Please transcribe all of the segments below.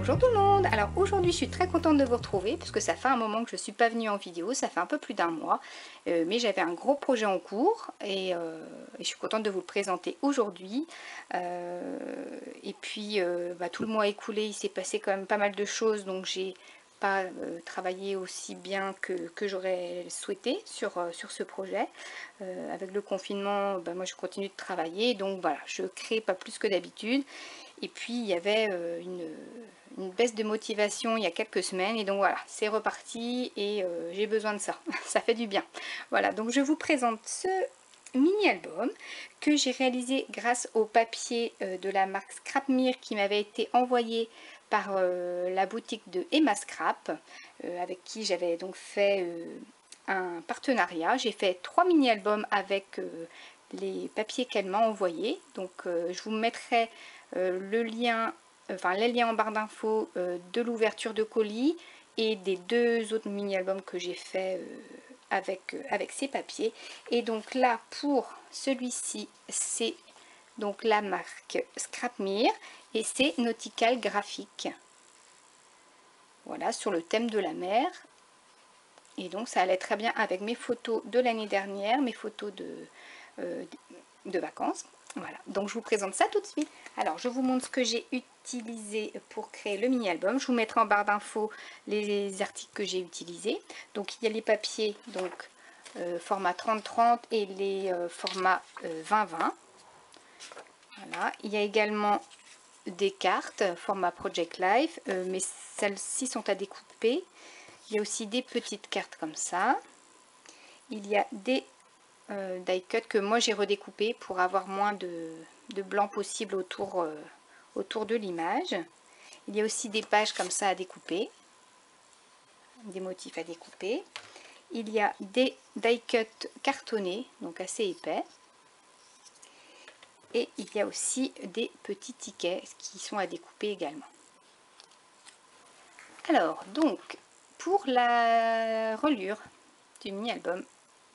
Bonjour tout le monde. Alors aujourd'hui je suis très contente de vous retrouver parce que ça fait un moment que je ne suis pas venue en vidéo, ça fait un peu plus d'un mois, mais j'avais un gros projet en cours et je suis contente de vous le présenter aujourd'hui. Et puis tout le mois écoulé il s'est passé quand même pas mal de choses, donc j'ai pas travaillé aussi bien que j'aurais souhaité sur ce projet. Avec le confinement, moi je continue de travailler, donc voilà, je crée pas plus que d'habitude. Et puis il y avait une baisse de motivation il y a quelques semaines et donc voilà, c'est reparti et j'ai besoin de ça, ça fait du bien. Voilà, donc je vous présente ce mini-album que j'ai réalisé grâce au papier de la marque Scrapmere qui m'avait été envoyé par la boutique de Emma Scrap, avec qui j'avais donc fait un partenariat. J'ai fait 3 mini-albums avec les papiers qu'elle m'a envoyés, donc je vous mettrai les liens en barre d'infos de l'ouverture de colis et des 2 autres mini-albums que j'ai fait avec ces papiers. Et donc là, pour celui-ci, c'est donc la marque Scrapmere et c'est Nautical Graphic. Voilà, sur le thème de la mer. Et donc ça allait très bien avec mes photos de l'année dernière, mes photos de vacances. Voilà, donc je vous présente ça tout de suite. Alors je vous montre ce que j'ai utilisé pour créer le mini-album. Je vous mettrai en barre d'infos les articles que j'ai utilisés. Donc il y a les papiers, donc format 30-30 et les formats 20-20. Voilà, il y a également des cartes format Project Life, mais celles-ci sont à découper. Il y a aussi des petites cartes comme ça. Il y a des die cut que moi j'ai redécoupé pour avoir moins de blanc possible autour de l'image. Il y a aussi des pages comme ça à découper, des motifs à découper. Il y a des die cut cartonnés, donc assez épais. Et il y a aussi des petits tickets qui sont à découper également. Alors, donc, pour la reliure du mini-album,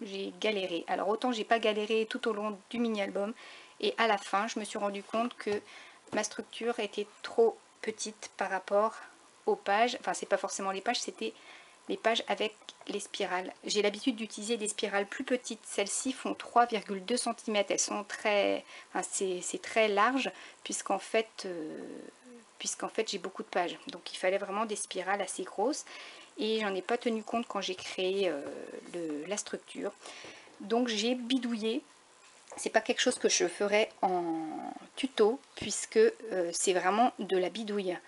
j'ai galéré. Alors, autant j'ai pas galéré tout au long du mini-album, et à la fin, je me suis rendu compte que ma structure était trop petite par rapport aux pages. Enfin, c'est pas forcément les pages, c'était les pages avec les spirales. J'ai l'habitude d'utiliser des spirales plus petites. Celles-ci font 3,2 cm. Elles sont très... Enfin, c'est très large, puisqu'en fait j'ai beaucoup de pages. Donc, il fallait vraiment des spirales assez grosses. Et j'en ai pas tenu compte quand j'ai créé la structure. Donc, j'ai bidouillé. C'est pas quelque chose que je ferai en tuto, puisque c'est vraiment de la bidouille.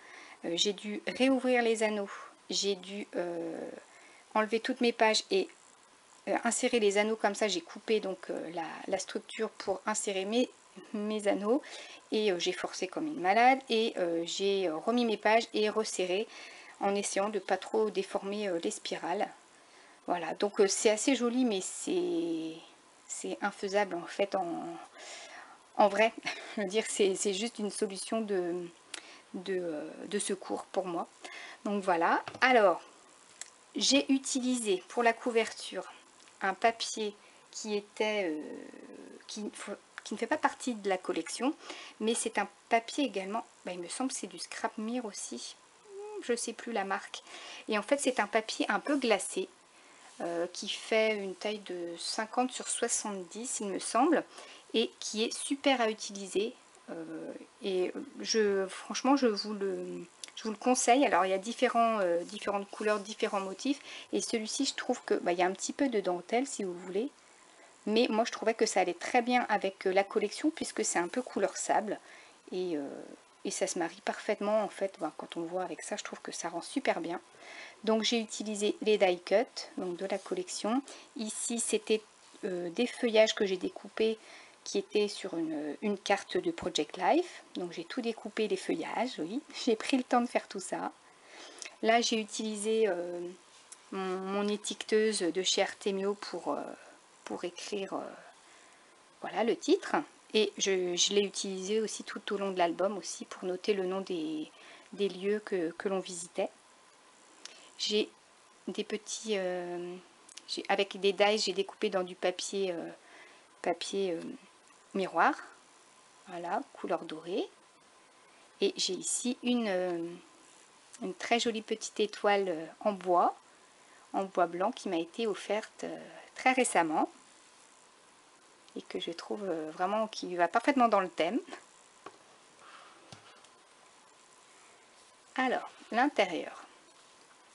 J'ai dû réouvrir les anneaux. J'ai dû enlever toutes mes pages et insérer les anneaux comme ça. J'ai coupé donc la structure pour insérer mes anneaux et j'ai forcé comme une malade et j'ai remis mes pages et resserré en essayant de pas trop déformer les spirales. Voilà, donc c'est assez joli, mais c'est infaisable en fait en vrai. Je veux dire, c'est juste une solution de secours pour moi. Donc voilà. Alors, j'ai utilisé pour la couverture un papier qui était qui ne fait pas partie de la collection, mais c'est un papier également, il me semble que c'est du Scrapmere aussi, je sais plus la marque, et en fait c'est un papier un peu glacé qui fait une taille de 50 sur 70 il me semble, et qui est super à utiliser, et franchement je vous le conseille. Alors il y a différentes couleurs, différents motifs, et celui-ci je trouve que il y a un petit peu de dentelle si vous voulez, mais moi je trouvais que ça allait très bien avec la collection puisque c'est un peu couleur sable, et ça se marie parfaitement en fait. Quand on le voit avec ça, je trouve que ça rend super bien. Donc j'ai utilisé les die cut donc de la collection. Ici c'était des feuillages que j'ai découpés qui étaient sur une carte de Project Life. Donc j'ai tout découpé, les feuillages, oui. J'ai pris le temps de faire tout ça. Là j'ai utilisé mon étiqueteuse de chez Artemio pour écrire voilà, le titre. Et je l'ai utilisé aussi tout au long de l'album aussi pour noter le nom des lieux que l'on visitait. J'ai des petits... avec des dies, j'ai découpé dans du papier, miroir. Voilà, couleur dorée. Et j'ai ici une une très jolie petite étoile en bois blanc qui m'a été offerte très récemment et que je trouve vraiment qui va parfaitement dans le thème. Alors, l'intérieur.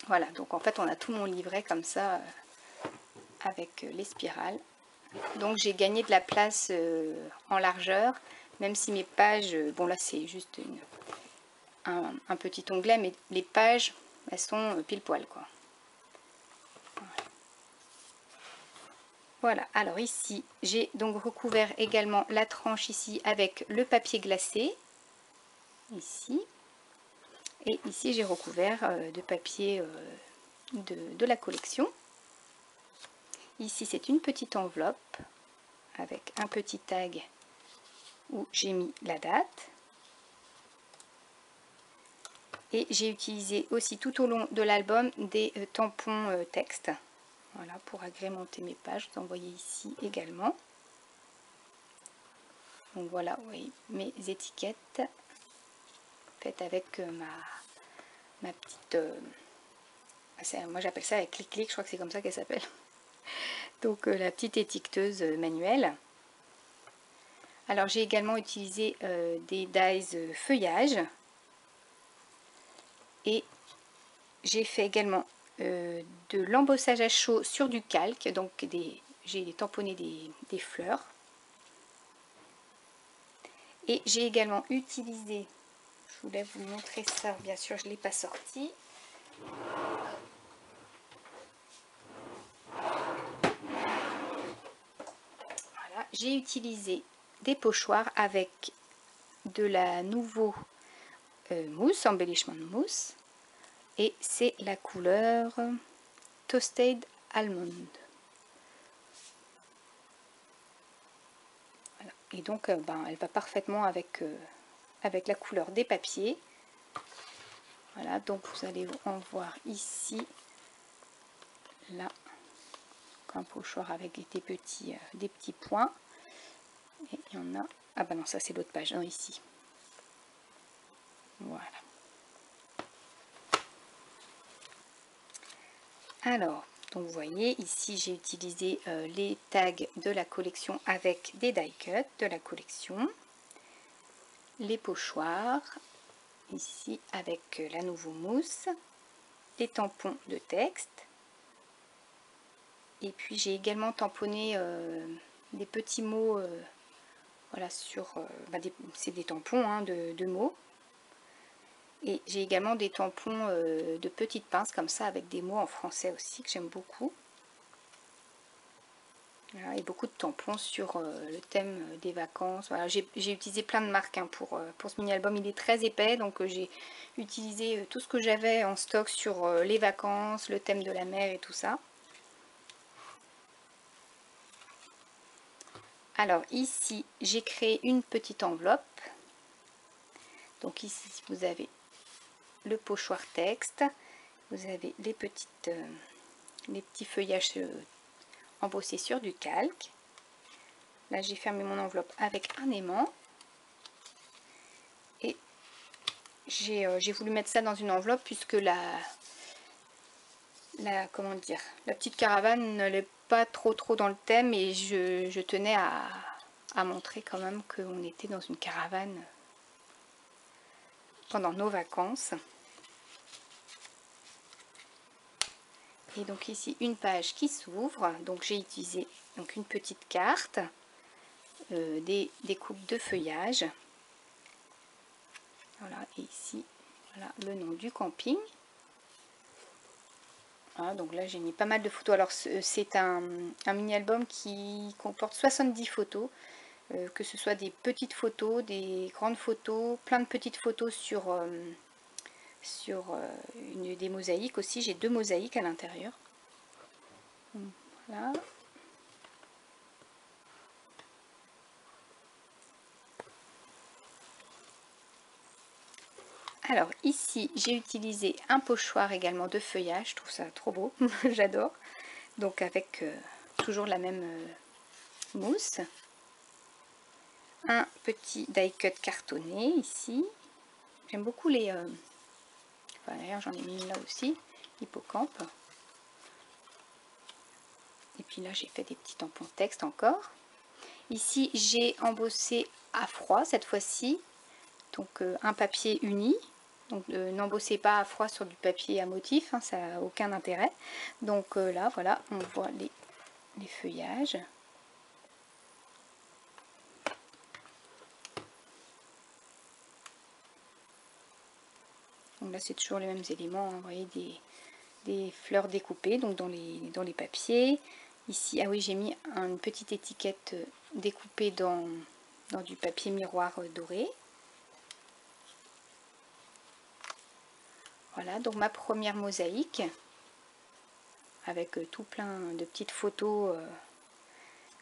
Voilà, donc en fait on a tout mon livret comme ça avec les spirales. Donc j'ai gagné de la place en largeur, même si mes pages, bon là c'est juste un petit onglet, mais les pages elles sont pile poil quoi. Voilà, alors ici j'ai donc recouvert également la tranche ici avec le papier glacé, ici, et ici j'ai recouvert de papier de la collection. Ici c'est une petite enveloppe avec un petit tag où j'ai mis la date. Et j'ai utilisé aussi tout au long de l'album des tampons texte. Voilà, pour agrémenter mes pages. Vous en voyez ici également. Donc voilà, oui, mes étiquettes faites avec ma petite... moi j'appelle ça avec clic-clic, je crois que c'est comme ça qu'elle s'appelle. Donc la petite étiqueteuse manuelle. Alors j'ai également utilisé des dies feuillage. Et j'ai fait également de l'embossage à chaud sur du calque. Donc j'ai tamponné des fleurs. Et j'ai également utilisé, je voulais vous montrer ça, bien sûr je ne l'ai pas sorti. Voilà, j'ai utilisé des pochoirs avec de la nouveau mousse, embellissement de mousse. Et c'est la couleur Toasted Almond. Voilà. Et donc elle va parfaitement avec la couleur des papiers. Voilà, donc vous allez en voir ici, là, un pochoir avec des petits points. Et il y en a, ah bah non, ça c'est l'autre page, hein, ici. Voilà. Alors, donc vous voyez, ici j'ai utilisé les tags de la collection avec des die cuts de la collection. Les pochoirs, ici avec la nouveau mousse, les tampons de texte. Et puis j'ai également tamponné des petits mots, voilà, sur, c'est des tampons hein, de mots. Et j'ai également des tampons de petites pinces comme ça avec des mots en français aussi que j'aime beaucoup. Voilà, et beaucoup de tampons sur le thème des vacances. Voilà, j'ai utilisé plein de marques hein, pour ce mini-album. Il est très épais, donc j'ai utilisé tout ce que j'avais en stock sur les vacances, le thème de la mer et tout ça. Alors ici, j'ai créé une petite enveloppe. Donc ici, vous avez le pochoir texte. Vous avez les petits feuillages embossés sur du calque. Là, j'ai fermé mon enveloppe avec un aimant. Et j'ai voulu mettre ça dans une enveloppe puisque la petite caravane n'allait pas trop dans le thème et je tenais à montrer quand même qu'on était dans une caravane pendant nos vacances. Et donc ici une page qui s'ouvre, donc j'ai utilisé donc une petite carte, des coupes de feuillage. Voilà, et ici voilà le nom du camping. Voilà, donc là j'ai mis pas mal de photos. Alors c'est un mini-album qui comporte 70 photos, que ce soit des petites photos, des grandes photos, plein de petites photos sur des mosaïques aussi. J'ai 2 mosaïques à l'intérieur. Voilà. Alors ici j'ai utilisé un pochoir également de feuillage, je trouve ça trop beau, j'adore. Donc avec toujours la même mousse. Un petit die cut cartonné ici. J'aime beaucoup les Enfin, d'ailleurs j'en ai mis une là aussi, hippocampe. Et puis là j'ai fait des petits tampons texte encore. Ici j'ai embossé à froid cette fois-ci, donc un papier uni. Donc n'embossez pas à froid sur du papier à motif, hein, ça n'a aucun intérêt. Donc là voilà, on voit les feuillages. Donc là c'est toujours les mêmes éléments, hein, vous voyez des fleurs découpées donc dans les papiers. Ici, ah oui, j'ai mis une petite étiquette découpée dans du papier miroir doré. Voilà, donc ma première mosaïque avec tout plein de petites photos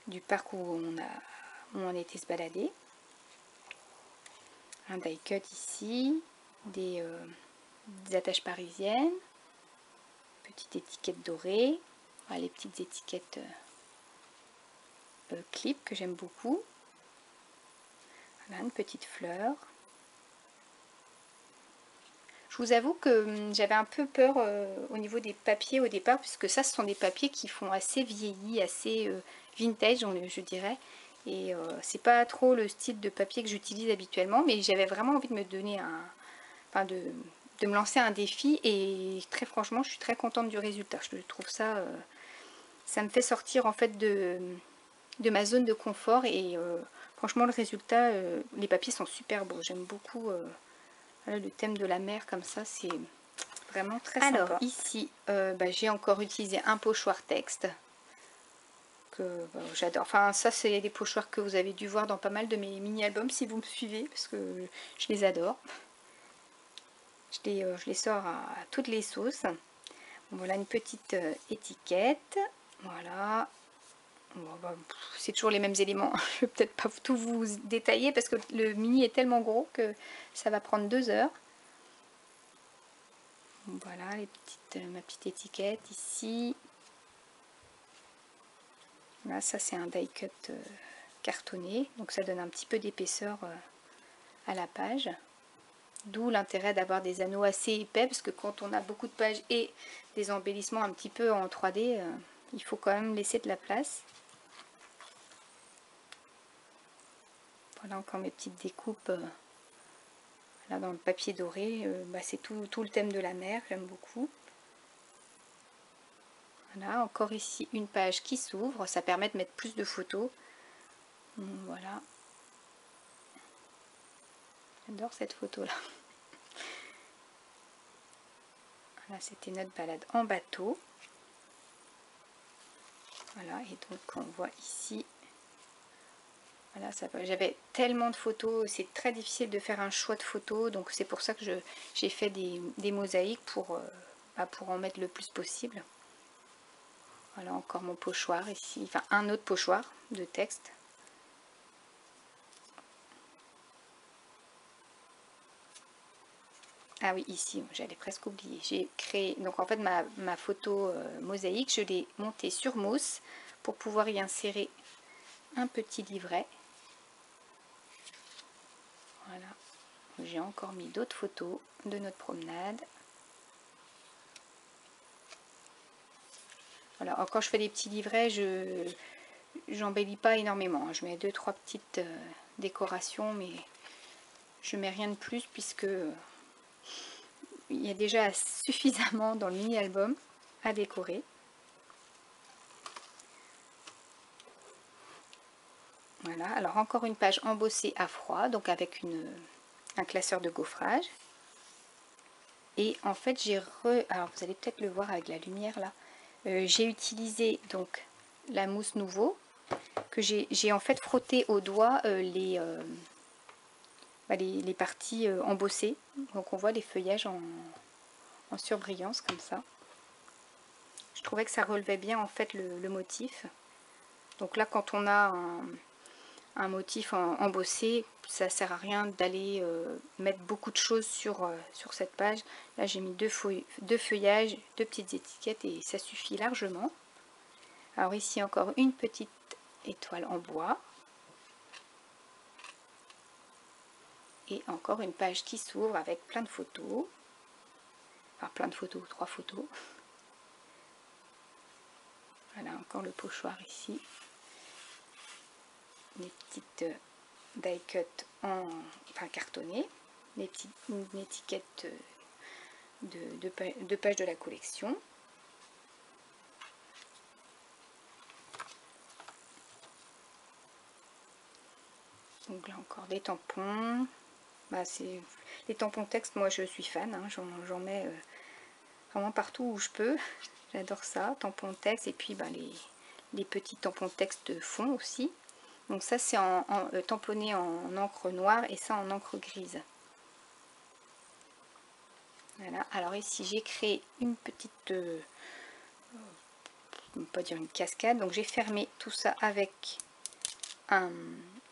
du parc où on était se balader. Un die cut ici, des attaches parisiennes, petite étiquette dorée, voilà, les petites étiquettes clip que j'aime beaucoup. Voilà, une petite fleur. Je vous avoue que j'avais un peu peur au niveau des papiers au départ, puisque ça, ce sont des papiers qui font assez vieilli, assez vintage, je dirais. Et c'est pas trop le style de papier que j'utilise habituellement, mais j'avais vraiment envie de me donner enfin de me lancer un défi. Et très franchement, je suis très contente du résultat. Je trouve ça, ça me fait sortir en fait de ma zone de confort. Et franchement, le résultat, les papiers sont super beaux. J'aime beaucoup. Voilà, le thème de la mer comme ça, c'est vraiment très sympa. Alors ici, j'ai encore utilisé un pochoir texte que j'adore. Enfin ça c'est des pochoirs que vous avez dû voir dans pas mal de mes mini-albums si vous me suivez, parce que je les adore. Je les sors à toutes les sauces. Voilà une petite étiquette. Voilà. Bon, c'est toujours les mêmes éléments. Je vais peut-être pas tout vous détailler parce que le mini est tellement gros que ça va prendre 2 heures. Voilà ma petite étiquette ici. Là, ça c'est un die cut cartonné, donc ça donne un petit peu d'épaisseur à la page. D'où l'intérêt d'avoir des anneaux assez épais, parce que quand on a beaucoup de pages et des embellissements un petit peu en 3D, il faut quand même laisser de la place. Voilà encore mes petites découpes. Là dans le papier doré, c'est tout le thème de la mer, j'aime beaucoup. Voilà, encore ici une page qui s'ouvre, ça permet de mettre plus de photos. Voilà. J'adore cette photo là. Voilà, c'était notre balade en bateau. Voilà, et donc on voit ici. Voilà, j'avais tellement de photos, c'est très difficile de faire un choix de photos, donc c'est pour ça que j'ai fait des mosaïques pour en mettre le plus possible. Voilà encore mon pochoir ici, enfin un autre pochoir de texte. Ah oui, ici, j'allais presque oublier. J'ai créé, donc en fait ma photo mosaïque, je l'ai montée sur mousse pour pouvoir y insérer un petit livret. Voilà, j'ai encore mis d'autres photos de notre promenade. Voilà, quand je fais des petits livrets, j'embellis pas énormément. Je mets 2-3 petites décorations, mais je mets rien de plus puisque il y a déjà suffisamment dans le mini-album à décorer. Voilà, alors encore une page embossée à froid, donc avec un classeur de gaufrage. Et en fait, alors vous allez peut-être le voir avec la lumière là, j'ai utilisé donc la mousse Nouveau, que j'ai en fait frotté au doigt les parties embossées. Donc on voit les feuillages en surbrillance comme ça. Je trouvais que ça relevait bien en fait le motif. Donc là quand on a un motif embossé, ça sert à rien d'aller mettre beaucoup de choses sur cette page. Là j'ai mis deux feuillages, 2 petites étiquettes et ça suffit largement. Alors ici encore une petite étoile en bois. Et encore une page qui s'ouvre avec plein de photos. faire plein de photos, 3 photos. Voilà, encore le pochoir ici. Des petites die cut enfin cartonnées. Une étiquette de pages de la collection. Donc là encore des tampons. Bah, c'est les tampons texte, moi je suis fan, hein, j'en mets vraiment partout où je peux. J'adore ça, tampons texte, et puis bah, les petits tampons texte de fond aussi. Donc ça c'est tamponné en encre noire et ça en encre grise. Voilà, alors ici j'ai créé une petite, on peut pas dire une cascade, donc j'ai fermé tout ça avec un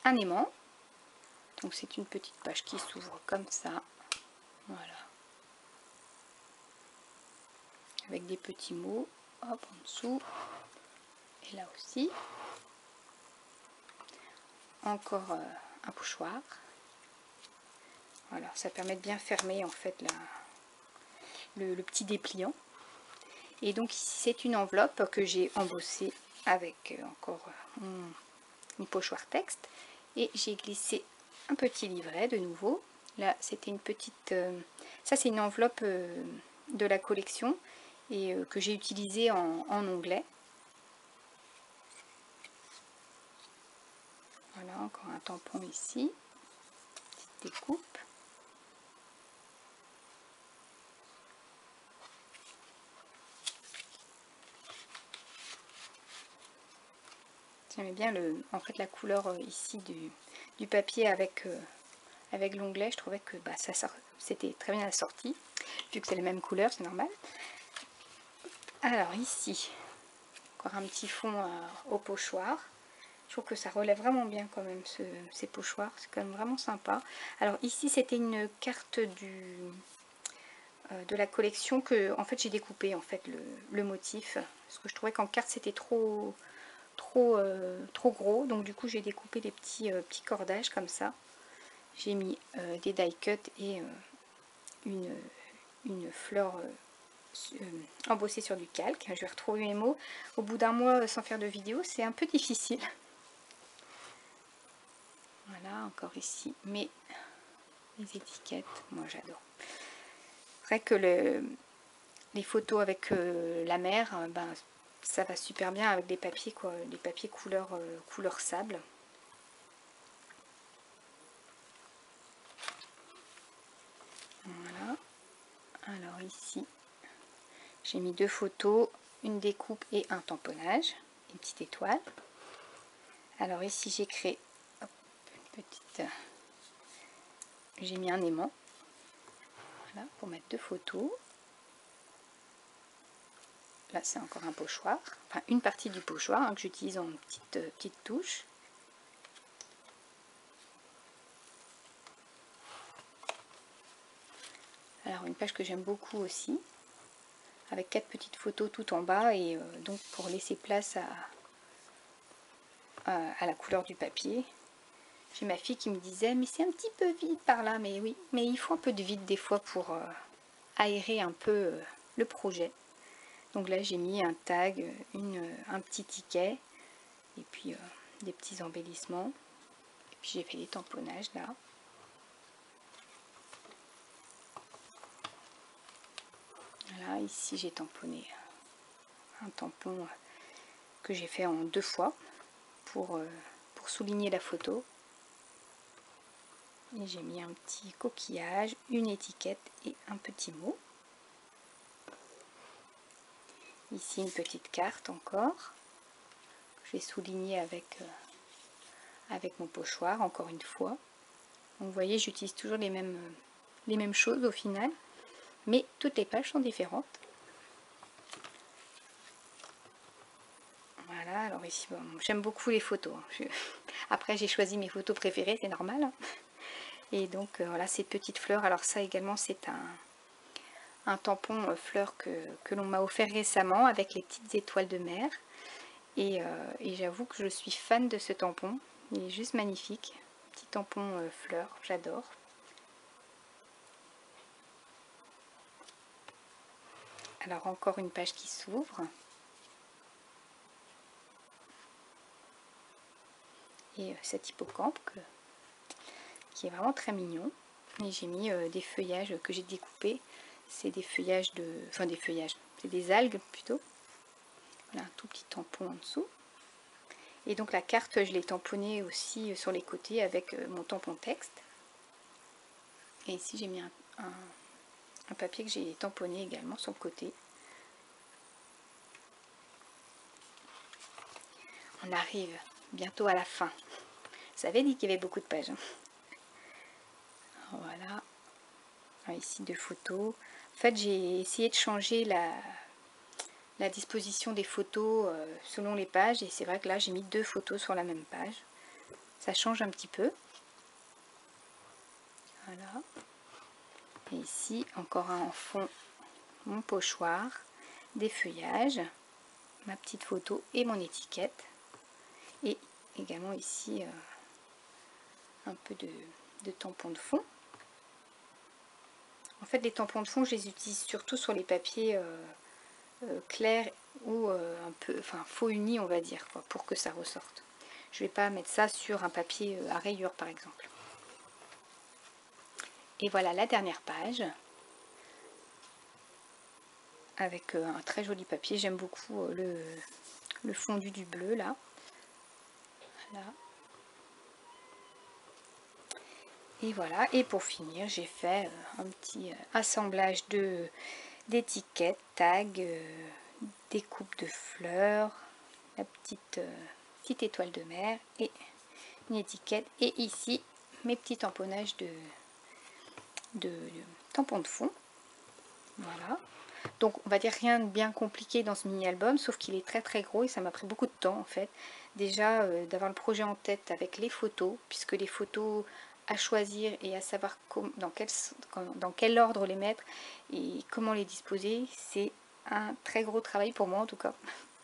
aimant. Donc c'est une petite page qui s'ouvre comme ça, voilà, avec des petits mots, hop, en dessous, et là aussi, encore un pochoir. Voilà, ça permet de bien fermer en fait le petit dépliant. Et donc ici c'est une enveloppe que j'ai embossée avec encore mon pochoir texte, et j'ai glissé un petit livret de nouveau. Là c'était une petite, ça c'est une enveloppe de la collection et que j'ai utilisée en onglet. Voilà, encore un tampon ici, petite découpe. J'aimais bien en fait la couleur ici du papier avec l'onglet. Je trouvais que bah, c'était très bien assorti, vu que c'est la même couleur, c'est normal. Alors ici, encore un petit fond au pochoir. Je trouve que ça relève vraiment bien quand même ces pochoirs, c'est quand même vraiment sympa. Alors ici c'était une carte de la collection que en fait j'ai découpé en fait le motif, parce que je trouvais qu'en carte c'était trop gros, donc du coup j'ai découpé des petits cordages comme ça. J'ai mis des die cut et une fleur embossée sur du calque. Je vais retrouver mes mots. Au bout d'un mois sans faire de vidéo, c'est un peu difficile. Voilà, encore ici les étiquettes, moi j'adore. C'est vrai que les photos avec la mer, ben, ça va super bien avec des papiers, quoi, les papiers couleur sable. Voilà. Alors ici, j'ai mis 2 photos, une découpe et un tamponnage, une petite étoile. Alors ici j'ai créé une petite, j'ai mis un aimant, voilà, pour mettre 2 photos. Là c'est encore un pochoir, enfin une partie du pochoir hein, que j'utilise en petite touche. Alors une page que j'aime beaucoup aussi, avec 4 petites photos tout en bas, et donc pour laisser place à la couleur du papier. J'ai ma fille qui me disait mais c'est un petit peu vide par là, mais oui, mais il faut un peu de vide des fois pour aérer un peu le projet. Donc là j'ai mis un tag, un petit ticket, et puis des petits embellissements, et puis j'ai fait des tamponnages là. Voilà, ici j'ai tamponné un tampon que j'ai fait en 2 fois pour souligner la photo. Et j'ai mis un petit coquillage, une étiquette et un petit mot. Ici une petite carte encore. Je vais souligner avec mon pochoir encore une fois. Donc vous voyez, j'utilise toujours les mêmes choses au final, mais toutes les pages sont différentes. Voilà, alors ici, bon, j'aime beaucoup les photos. Après, j'ai choisi mes photos préférées, c'est normal. Et donc, voilà, ces petites fleurs. Alors ça également, c'est un tampon fleur que l'on m'a offert récemment avec les petites étoiles de mer. Et j'avoue que je suis fan de ce tampon. Il est juste magnifique. Petit tampon fleur, j'adore. Alors encore une page qui s'ouvre. Et cet hippocampe qui est vraiment très mignon. Et j'ai mis des feuillages que j'ai découpés. C'est des feuillages enfin des feuillages, c'est des algues plutôt. Voilà, un tout petit tampon en dessous. Et donc la carte, je l'ai tamponnée aussi sur les côtés avec mon tampon texte. Et ici j'ai mis un papier que j'ai tamponné également sur le côté. On arrive bientôt à la fin. Ça avait dit qu'il y avait beaucoup de pages. Voilà. Alors ici 2 photos. En fait, j'ai essayé de changer la disposition des photos selon les pages. Et c'est vrai que là, j'ai mis 2 photos sur la même page. Ça change un petit peu. Voilà. Et ici, encore un en fond, mon pochoir, des feuillages, ma petite photo et mon étiquette. Et également ici, un peu de tampons de fond. En fait, les tampons de fond, je les utilise surtout sur les papiers clairs ou un peu, enfin, faux unis, on va dire, quoi, pour que ça ressorte. Je ne vais pas mettre ça sur un papier à rayures, par exemple. Et voilà la dernière page. Avec un très joli papier. J'aime beaucoup le fondu du bleu, là. Voilà. Et voilà, et pour finir, j'ai fait un petit assemblage d'étiquettes, tags, des coupes de fleurs, la petite étoile de mer et une étiquette. Et ici, mes petits tamponnages de tampons de fond. Voilà. Donc on va dire rien de bien compliqué dans ce mini-album, sauf qu'il est très très gros et ça m'a pris beaucoup de temps en fait. Déjà d'avoir le projet en tête avec les photos, puisque les photos à choisir et à savoir dans quel ordre les mettre et comment les disposer, c'est un très gros travail pour moi en tout cas.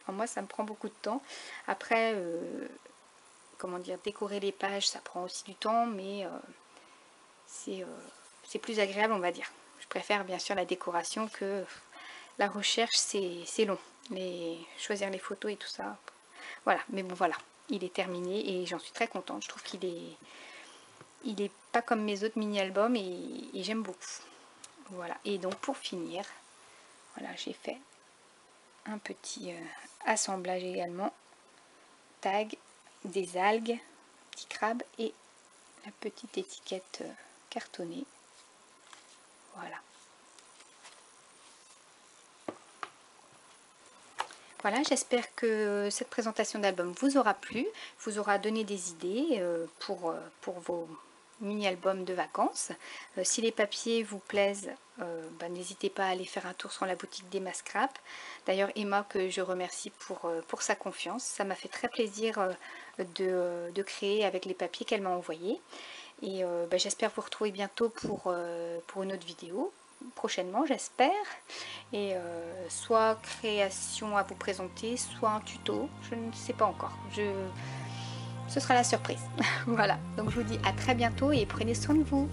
Enfin, moi ça me prend beaucoup de temps. Après, comment dire, décorer les pages ça prend aussi du temps, mais c'est plus agréable on va dire. Je préfère bien sûr la décoration que la recherche, c'est long. Choisir les photos et tout ça. Voilà, mais bon voilà, il est terminé et j'en suis très contente. Je trouve qu'il est pas comme mes autres mini-albums et j'aime beaucoup. Voilà, et donc pour finir, voilà, j'ai fait un petit assemblage également. Tag, des algues, petit crabe et la petite étiquette cartonnée. Voilà. Voilà, j'espère que cette présentation d'album vous aura plu, vous aura donné des idées pour vos mini-albums de vacances. Si les papiers vous plaisent, n'hésitez pas à aller faire un tour sur la boutique d'Emma Scrap. D'ailleurs, Emma, que je remercie pour sa confiance. Ça m'a fait très plaisir de créer avec les papiers qu'elle m'a envoyés. Et j'espère vous retrouver bientôt pour une autre vidéo. Prochainement j'espère, et soit création à vous présenter, soit un tuto, je ne sais pas encore, ce sera la surprise. Voilà, donc je vous dis à très bientôt et prenez soin de vous.